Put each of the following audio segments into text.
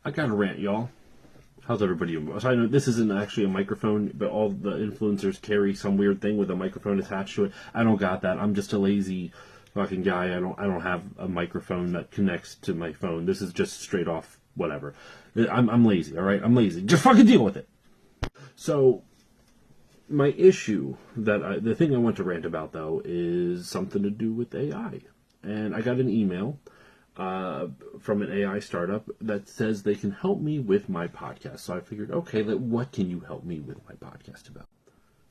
I got a rant, y'all. How's everybody doing? So I know this isn't actually a microphone, but all the influencers carry some weird thing with a microphone attached to it. I don't got that. I'm just a lazy fucking guy. I don't have a microphone that connects to my phone. This is just straight off whatever. I'm lazy, all right? I'm lazy. Just fucking deal with it. So my issue the thing I want to rant about though is something to do with AI. And I got an email from an AI startup that says they can help me with my podcast. So I figured, okay, what can you help me with my podcast about?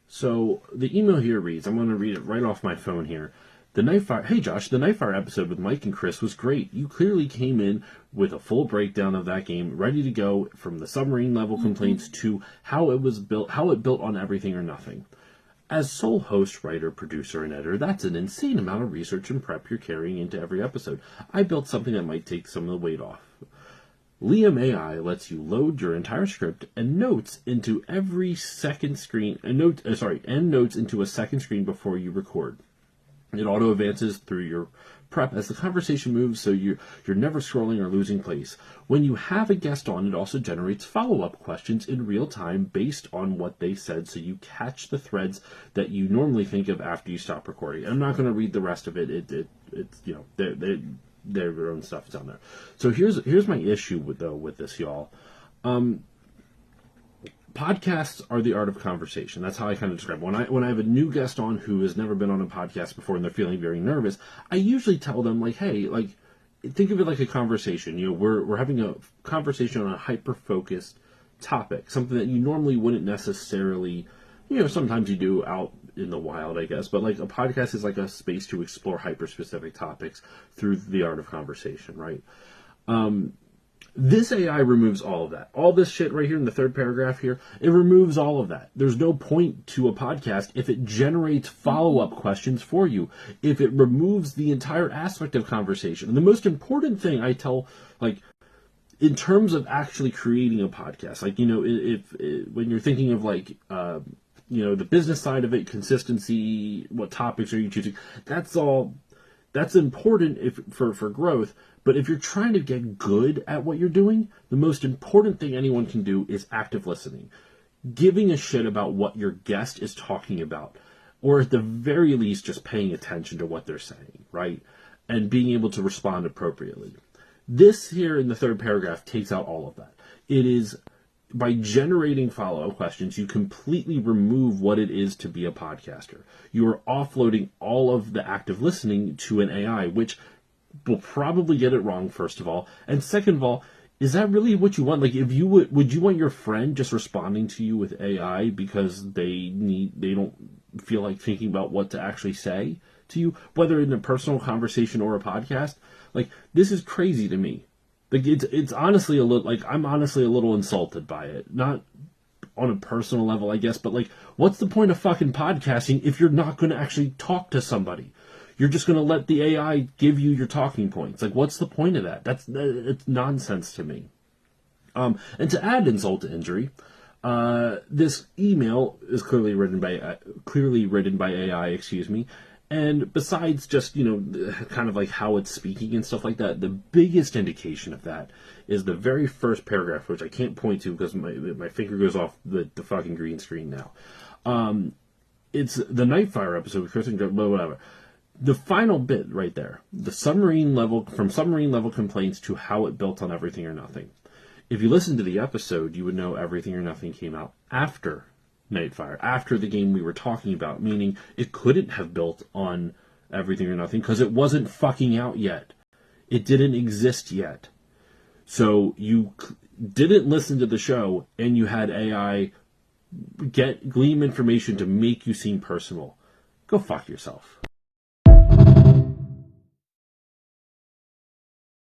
So the email here reads, I'm going to read it right off my phone here. Hey Josh, the Nightfire episode with Mike and Chris was great. You clearly came in with a full breakdown of that game, ready to go from the submarine level complaints to how it built on everything or nothing. As sole host, writer, producer, and editor, that's an insane amount of research and prep you're carrying into every episode. I built something that might take some of the weight off. Liam AI lets you load your entire script and notes into every second screen, and notes into a second screen before you record. It auto advances through your prep as the conversation moves, so you're never scrolling or losing place. When you have a guest on, it also generates follow-up questions in real time based on what they said, so you catch the threads that you normally think of after you stop recording. I'm not going to read the rest of it. It's their own stuff is on there. So here's my issue with this, y'all. Podcasts are the art of conversation. That's how I kind of describe it. When I have a new guest on who has never been on a podcast before and they're feeling very nervous, I usually tell them, like, hey, like, think of it like a conversation. You know, we're having a conversation on a hyper-focused topic, something that you normally wouldn't necessarily, sometimes you do out in the wild, I guess. But, like, a podcast is like a space to explore hyper-specific topics through the art of conversation, right? This AI removes all of that. All this shit right here in the third paragraph here, it removes all of that. There's no point to a podcast if it generates follow-up questions for you, if it removes the entire aspect of conversation. And the most important thing I tell, like, in terms of actually creating a podcast, like, when you're thinking of, like, the business side of it, consistency, what topics are you choosing, that's important for growth. But if you're trying to get good at what you're doing, the most important thing anyone can do is active listening. Giving a shit about what your guest is talking about. Or at the very least, just paying attention to what they're saying, right? And being able to respond appropriately. This here in the third paragraph takes out all of that. It is, by generating follow-up questions, you completely remove what it is to be a podcaster. You are offloading all of the active listening to an AI, which will probably get it wrong, first of all. And second of all, is that really what you want? Like, if you would you want your friend just responding to you with AI because they don't feel like thinking about what to actually say to you, whether in a personal conversation or a podcast? Like, this is crazy to me. Like, it's honestly I'm honestly a little insulted by it. Not on a personal level, I guess, but, like, what's the point of fucking podcasting if you're not going to actually talk to somebody? You're just going to let the AI give you your talking points. Like, what's the point of that? It's nonsense to me. And to add insult to injury, this email is clearly written by AI, excuse me. And besides just, kind of like how it's speaking and stuff like that, the biggest indication of that is the very first paragraph, which I can't point to because my finger goes off the fucking green screen now. It's the Nightfire episode with Chris and whatever. The final bit right there, from submarine level complaints to how it built on Everything or Nothing. If you listen to the episode, you would know Everything or Nothing came out after Nightfire, after the game we were talking about, meaning it couldn't have built on Everything or Nothing because it wasn't fucking out yet. It didn't exist yet. So you didn't listen to the show and you had AI glean information to make you seem personal. Go fuck yourself.